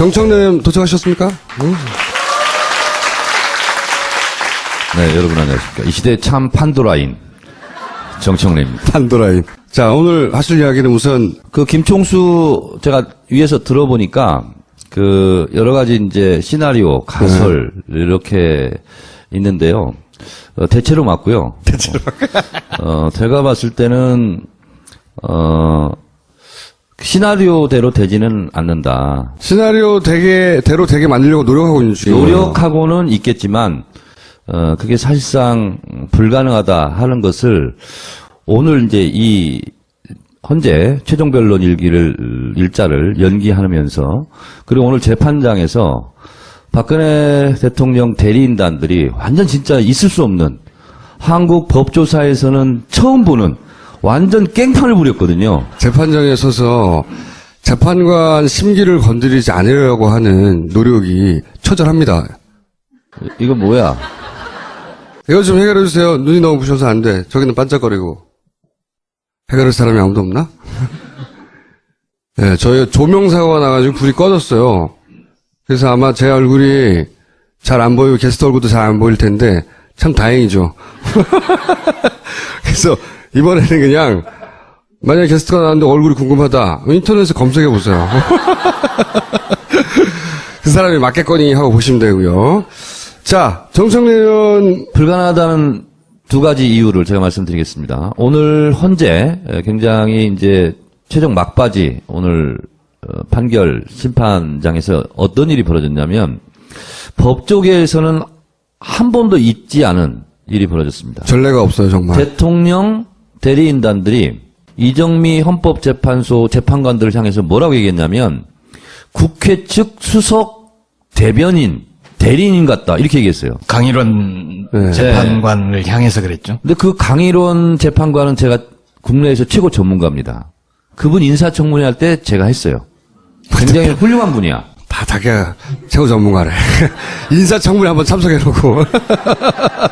정청래 도착하셨습니까? 네, 여러분 안녕하십니까. 이 시대의 참 판도라인 정청래입니다. 판도라인. 자, 오늘 하실 이야기는 우선 그 김총수 제가 위에서 들어보니까 그 여러 가지 이제 시나리오, 가설 이렇게 있는데요. 대체로 맞고요. 대체로. 제가 봤을 때는 시나리오대로 되지는 않는다. 시나리오대로 되게 만들려고 노력하고 있는 중이에요. 노력하고는 있겠지만 그게 사실상 불가능하다 하는 것을 오늘 이제 이 헌재 최종 변론 일자를 연기하면서 그리고 오늘 재판장에서 박근혜 대통령 대리인단들이 완전 진짜 있을 수 없는 한국 법조사에서는 처음 보는 완전 깽판을 부렸거든요. 재판장에 서서 재판관 심기를 건드리지 않으려고 하는 노력이 처절합니다. 이거 뭐야? 이거 좀 해결해 주세요. 눈이 너무 부셔서 안 돼. 저기는 반짝거리고. 해결할 사람이 아무도 없나? 네, 저희 조명사고가 나가지고 불이 꺼졌어요. 그래서 아마 제 얼굴이 잘 안 보이고 게스트 얼굴도 잘 안 보일 텐데 참 다행이죠. 그래서 이번에는 그냥 만약에 게스트가 나왔는데 얼굴이 궁금하다. 인터넷에 검색해 보세요. 그 사람이 맞겠거니 하고 보시면 되고요. 자, 정청래 의원 불가능하다는 두 가지 이유를 제가 말씀드리겠습니다. 오늘 헌재 굉장히 이제 최종 막바지 오늘 판결 심판장에서 어떤 일이 벌어졌냐면 법조계에서는 한 번도 있지 않은 일이 벌어졌습니다. 전례가 없어요, 정말. 대통령 대리인단들이 이정미 헌법재판소 재판관들을 향해서 뭐라고 얘기했냐면 국회 측 수석 대변인 대리인 같다 이렇게 얘기했어요. 강일원 네. 재판관을 향해서 그랬죠. 근데 그 강일원 재판관은 제가 국내에서 최고 전문가입니다. 그분 인사청문회 할 때 제가 했어요. 굉장히 훌륭한 분이야. 다 자기가 최고 전문가래. 인사청문회 한번 참석해놓고.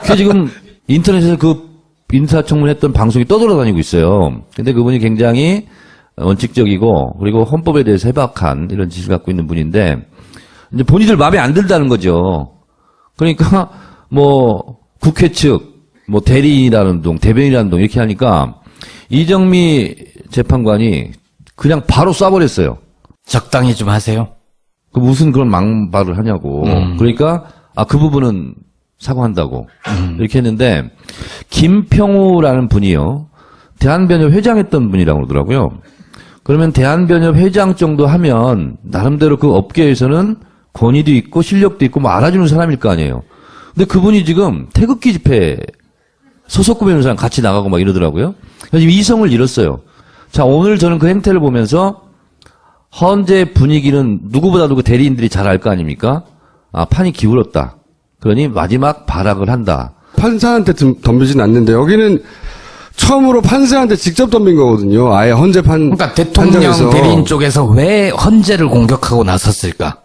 그 지금 인터넷에서 그 인사청문회 했던 방송이 떠돌아다니고 있어요. 근데 그분이 굉장히 원칙적이고 그리고 헌법에 대해서 해박한 이런 지식을 갖고 있는 분인데 이제 본인들 마음에 안 들다는 거죠. 그러니까 뭐 국회 측, 뭐 대리인이라는 동, 대변인이라는 동 이렇게 하니까 이정미 재판관이 그냥 바로 쏴버렸어요. 적당히 좀 하세요. 그 무슨 그런 망발을 하냐고. 그러니까 그 부분은 사과한다고 이렇게 했는데 김평우라는 분이요. 대한변협 회장했던 분이라고 그러더라고요. 그러면 대한변협 회장 정도 하면 나름대로 그 업계에서는 권위도 있고 실력도 있고 뭐 알아주는 사람일 거 아니에요. 근데 그분이 지금 태극기 집회 소속구 변호사랑 같이 나가고 막 이러더라고요. 그래서 지금 이성을 잃었어요. 자, 오늘 저는 그 행태를 보면서 헌재 분위기는 누구보다도 그 대리인들이 잘 알 거 아닙니까? 판이 기울었다. 그러니 마지막 발악을 한다. 판사한테 덤비진 않는데 여기는 처음으로 판사한테 직접 덤빈 거거든요. 아예 헌재 그러니까 대통령 판정에서. 대리인 쪽에서 왜 헌재를 공격하고 나섰을까?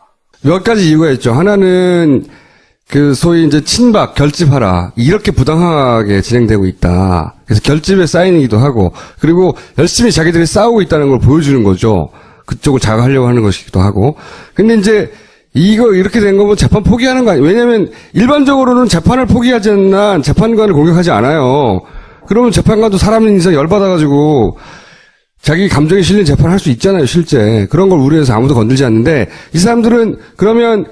몇 가지 이유가 있죠. 하나는 그 소위 이제 친박 결집하라 이렇게 부당하게 진행되고 있다. 그래서 결집의 사인이기도 하고 그리고 열심히 자기들이 싸우고 있다는 걸 보여주는 거죠. 그쪽을 자극하려고 하는 것이기도 하고. 근데 이제 이거 이렇게 된 거면 재판 포기하는 거 아니에요. 왜냐하면 일반적으로는 재판을 포기하지 않나 재판관을 공격하지 않아요. 그러면 재판관도 사람인 이상 열받아가지고 자기 감정에 실린 재판을 할 수 있잖아요, 실제. 그런 걸 우려해서 아무도 건들지 않는데 이 사람들은 그러면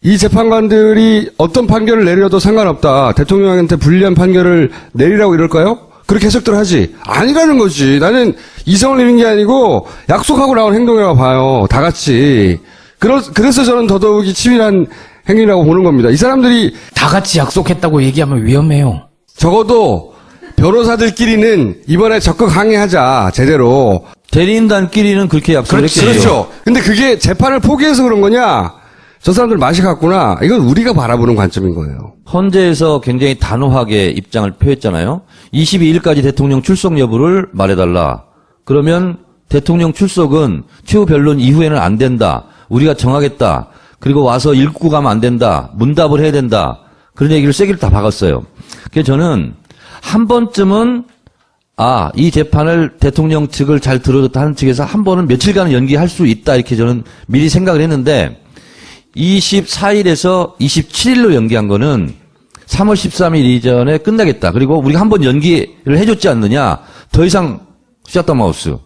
이 재판관들이 어떤 판결을 내려도 상관없다. 대통령한테 불리한 판결을 내리라고 이럴까요? 그렇게 해석들 하지. 아니라는 거지. 나는 이성을 잃은 게 아니고 약속하고 나온 행동이라고 봐요. 다 같이. 그래서 저는 더더욱이 치밀한 행위라고 보는 겁니다. 이 사람들이 다 같이 약속했다고 얘기하면 위험해요. 적어도 변호사들끼리는 이번에 적극 항의하자. 제대로. 대리인단끼리는 그렇게 약속을 했겠죠. 그렇죠. 근데 그게 재판을 포기해서 그런 거냐? 저 사람들 맛이 갔구나. 이건 우리가 바라보는 관점인 거예요. 헌재에서 굉장히 단호하게 입장을 표했잖아요. 22일까지 대통령 출석 여부를 말해달라. 그러면 대통령 출석은 최후 변론 이후에는 안 된다. 우리가 정하겠다. 그리고 와서 읽고 가면 안 된다. 문답을 해야 된다. 그런 얘기를 세기를 다 박았어요. 그래서 저는 한 번쯤은 이 재판을 대통령 측을 잘 들어줬다 하는 측에서 한 번은 며칠간은 연기할 수 있다 이렇게 저는 미리 생각을 했는데 24일에서 27일로 연기한 거는 3월 13일 이전에 끝나겠다. 그리고 우리가 한 번 연기를 해줬지 않느냐. 더 이상 셧다마우스.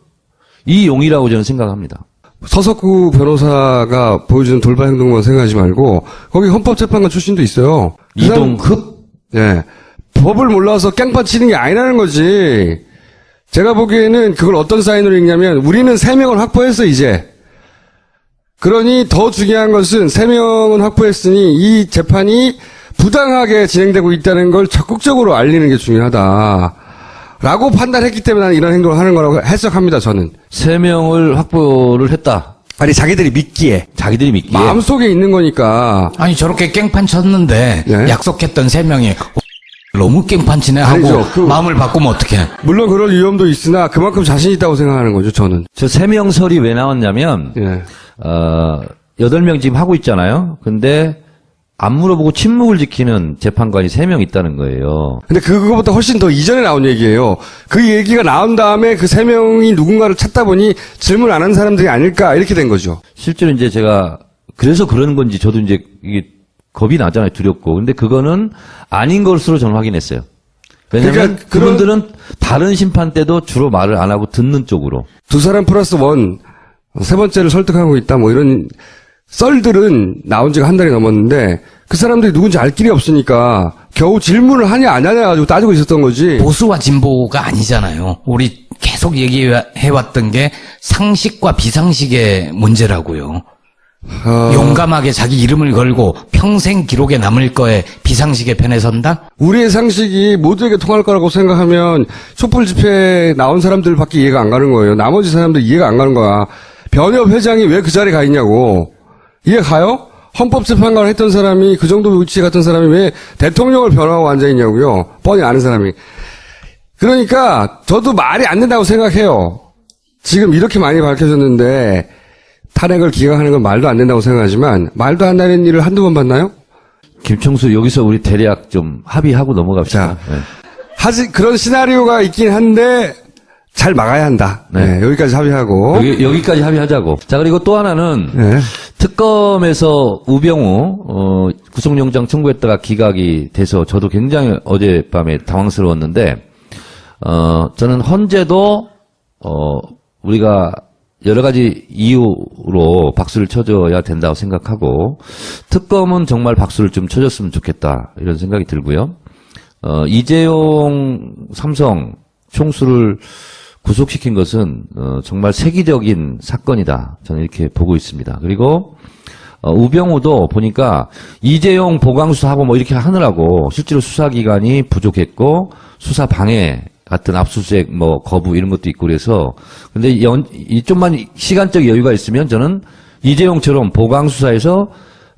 이 용이라고 저는 생각합니다. 서석구 변호사가 보여주는 돌발 행동만 생각하지 말고 거기 헌법재판관 출신도 있어요. 그 사람- 이동흡? 예. 법을 몰라서 깽판 치는 게 아니라는 거지. 제가 보기에는 그걸 어떤 사인으로 읽냐면 우리는 3명을 확보했어 이제. 그러니 더 중요한 것은 3명은 확보했으니 이 재판이 부당하게 진행되고 있다는 걸 적극적으로 알리는 게 중요하다. 라고 판단했기 때문에 나는 이런 행동을 하는 거라고 해석합니다, 저는. 3명을 확보를 했다. 아니, 자기들이 믿기에. 자기들이 믿기에. 마음속에 있는 거니까. 아니 저렇게 깽판 쳤는데 예? 약속했던 3명이 너무 깽판 치네 하고 아니죠. 마음을 바꾸면 어떡해. 물론 그럴 위험도 있으나 그만큼 자신 있다고 생각하는 거죠, 저는. 저 3명설이 왜 나왔냐면, 예. 8명 지금 하고 있잖아요. 근데 안 물어보고 침묵을 지키는 재판관이 3명 있다는 거예요. 근데 그거보다 훨씬 더 이전에 나온 얘기예요. 그 얘기가 나온 다음에 그 3명이 누군가를 찾다 보니 질문 안 한 사람들이 아닐까, 이렇게 된 거죠. 실제로 이제 제가 그래서 그러는 건지 저도 이제 이게 겁이 나잖아요. 두렵고. 근데 그거는 아닌 것으로 저는 확인했어요. 왜냐면 그러니까 그분들은 다른 심판 때도 주로 말을 안 하고 듣는 쪽으로. 2사람 플러스 1, 세 번째를 설득하고 있다, 뭐 이런 썰들은 나온 지가 한 달이 넘었는데 그 사람들이 누군지 알 길이 없으니까 겨우 질문을 하냐 안 하냐 가지고 따지고 있었던 거지. 보수와 진보가 아니잖아요. 우리 계속 얘기해왔던 게 상식과 비상식의 문제라고요. 용감하게 자기 이름을 걸고 평생 기록에 남을 거에 비상식의 편에 선다? 우리의 상식이 모두에게 통할 거라고 생각하면 촛불 집회에 나온 사람들밖에 이해가 안 가는 거예요. 나머지 사람들 이해가 안 가는 거야. 변협 회장이 왜 그 자리에 가 있냐고. 이해 가요? 헌법재판관을 했던 사람이 그 정도 위치에 갔던 사람이 왜 대통령을 변호하고 앉아있냐고요. 뻔히 아는 사람이. 그러니까 저도 말이 안 된다고 생각해요. 지금 이렇게 많이 밝혀졌는데 탄핵을 기각하는 건 말도 안 된다고 생각하지만 말도 안 되는 일을 한두 번 봤나요? 김총수 여기서 우리 대략 좀 합의하고 넘어갑시다. 네. 그런 시나리오가 있긴 한데 잘 막아야 한다. 네. 네, 여기까지 합의하고. 여기까지 합의하자고. 자, 그리고 또 하나는 네. 특검에서 우병우 구속영장 청구했다가 기각이 돼서 저도 굉장히 어젯밤에 당황스러웠는데 저는 헌재도 우리가 여러 가지 이유로 박수를 쳐줘야 된다고 생각하고 특검은 정말 박수를 좀 쳐줬으면 좋겠다 이런 생각이 들고요. 이재용 삼성 총수를 구속시킨 것은 정말 세기적인 사건이다. 저는 이렇게 보고 있습니다. 그리고 우병우도 보니까 이재용 보강수사하고 뭐 이렇게 하느라고 실제로 수사기관이 부족했고 수사 방해 같은 압수수색 뭐 거부 이런 것도 있고 그래서 근데 이 좀만 시간적 여유가 있으면 저는 이재용처럼 보강수사에서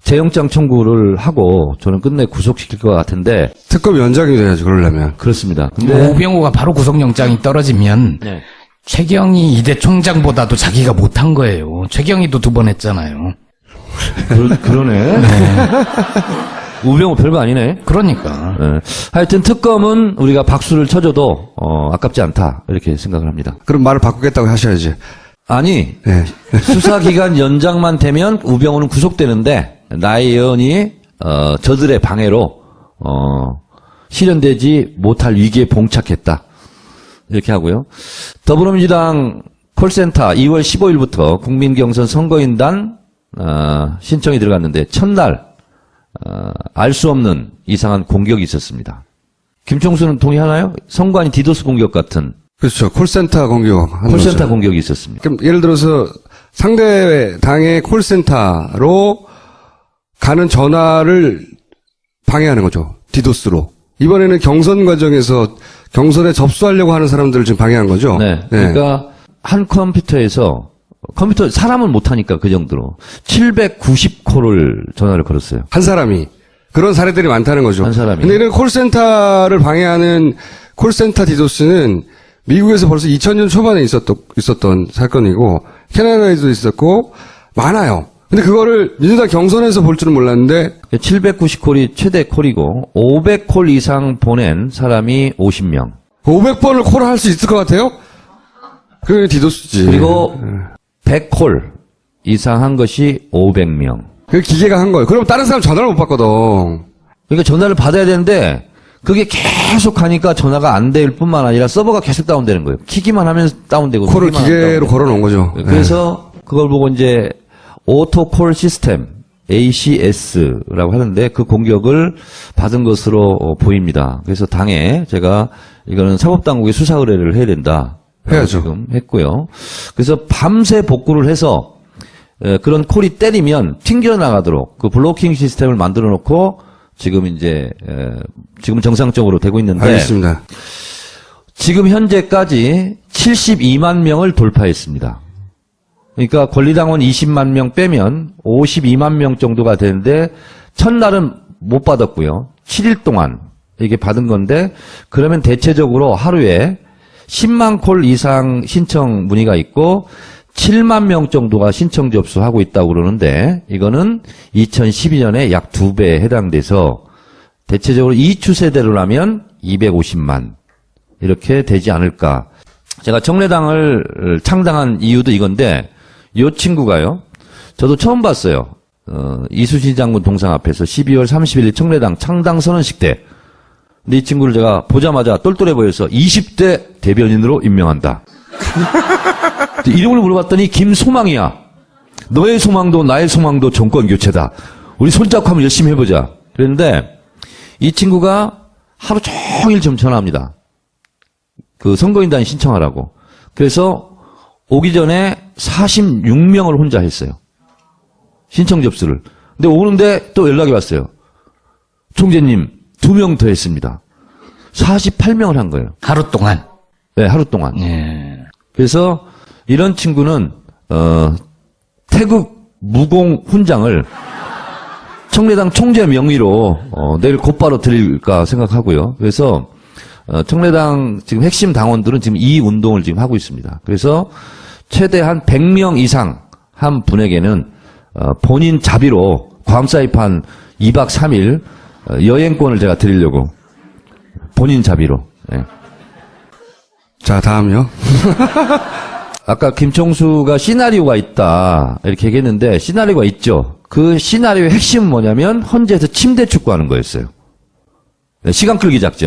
재영장 청구를 하고 저는 끝내 구속시킬 것 같은데 특검 연장이 돼야지 그러려면. 그렇습니다. 근데 우병우가 바로 구속영장이 떨어지면 네. 최경희 이대 총장보다도 자기가 못한 거예요. 최경희도 2번 했잖아요. 그러네. 우병우 별거 아니네. 그러니까. 네. 하여튼 특검은 우리가 박수를 쳐줘도 아깝지 않다 이렇게 생각을 합니다. 그럼 말을 바꾸겠다고 하셔야지. 아니 네. 수사기간 연장만 되면 우병우는 구속되는데 나의 예언이 저들의 방해로 실현되지 못할 위기에 봉착했다 이렇게 하고요. 더불어민주당 콜센터 2월 15일부터 국민경선 선거인단 신청이 들어갔는데 첫날 알 수 없는 이상한 공격이 있었습니다. 김총수는 동의하나요? 선관위 디도스 공격 같은 그렇죠. 콜센터 공격. 콜센터 공격이 있었습니다. 그럼 예를 들어서 상대 당의 콜센터로 가는 전화를 방해하는 거죠. 디도스로. 이번에는 경선 과정에서 경선에 접수하려고 하는 사람들을 지금 방해한 거죠. 네. 그러니까 한 컴퓨터에서 컴퓨터 사람은 못하니까 그 정도로 790콜을 전화를 걸었어요. 한 사람이. 그런 사례들이 많다는 거죠. 한 사람이. 근데 이런 콜센터를 방해하는 콜센터 디도스는 미국에서 벌써 2000년 초반에 있었던 사건이고 캐나다에도 있었고 많아요. 근데 그거를 민주당 경선에서 볼 줄은 몰랐는데 790콜이 최대 콜이고 500콜 이상 보낸 사람이 50명. 500번을 콜을 할 수 있을 것 같아요? 그게 디도스지. 그리고 100콜 이상 한 것이 500명. 그 기계가 한 거예요. 그럼 다른 사람 전화를 못 받거든. 그러니까 전화를 받아야 되는데 그게 계속 가니까 전화가 안 될 뿐만 아니라 서버가 계속 다운되는 거예요. 키기만 하면 다운되고. 콜을 키기만 하면 기계로 다운되고. 걸어놓은 거죠. 그래서 그걸 보고 이제 오토콜 시스템 ACS라고 하는데 그 공격을 받은 것으로 보입니다. 그래서 당에 제가 이거는 사법당국에 수사 의뢰를 해야 된다. 해야죠. 지금 했고요. 그래서 밤새 복구를 해서 그런 콜이 때리면 튕겨나가도록 그 블로킹 시스템을 만들어 놓고 지금 이제 지금 정상적으로 되고 있는데 알겠습니다. 지금 현재까지 72만 명을 돌파했습니다. 그러니까 권리당원 20만 명 빼면 52만 명 정도가 되는데 첫날은 못 받았고요. 7일 동안 이게 받은 건데 그러면 대체적으로 하루에 10만 콜 이상 신청 문의가 있고 7만 명 정도가 신청 접수하고 있다고 그러는데 이거는 2012년에 약 2배에 해당돼서 대체적으로 이 추세대로라면 250만 이렇게 되지 않을까. 제가 청래당을 창당한 이유도 이건데 이 친구가요. 저도 처음 봤어요. 이수신 장군 동상 앞에서 12월 30일 청래당 창당 선언식 때. 근데 이 친구를 제가 보자마자 똘똘해 보여서 20대 대변인으로 임명한다. 이름을 물어봤더니 김소망이야. 너의 소망도 나의 소망도 정권 교체다. 우리 손잡고 한번 열심히 해보자. 그런데 이 친구가 하루 종일 좀 전화합니다. 그 선거인단 신청하라고. 그래서 오기 전에 46명을 혼자 했어요. 신청 접수를. 근데 오는데 또 연락이 왔어요. 총재님, 2명 더 했습니다. 48명을 한 거예요. 하루 동안. 네, 하루 동안. 예. 그래서 이런 친구는 태극 무공 훈장을 청래당 총재 명의로 내일 곧바로 드릴까 생각하고요. 그래서 청래당 지금 핵심 당원들은 지금 이 운동을 지금 하고 있습니다. 그래서 최대한 100명 이상 한 분에게는 본인 자비로 괌 사이판 2박 3일 여행권을 제가 드리려고 본인 자비로. 네. 자, 다음요. 아까 김총수가 시나리오가 있다 이렇게 얘기했는데 시나리오가 있죠. 그 시나리오의 핵심은 뭐냐면 헌재에서 침대 축구하는 거였어요. 네, 시간 끌기 작전.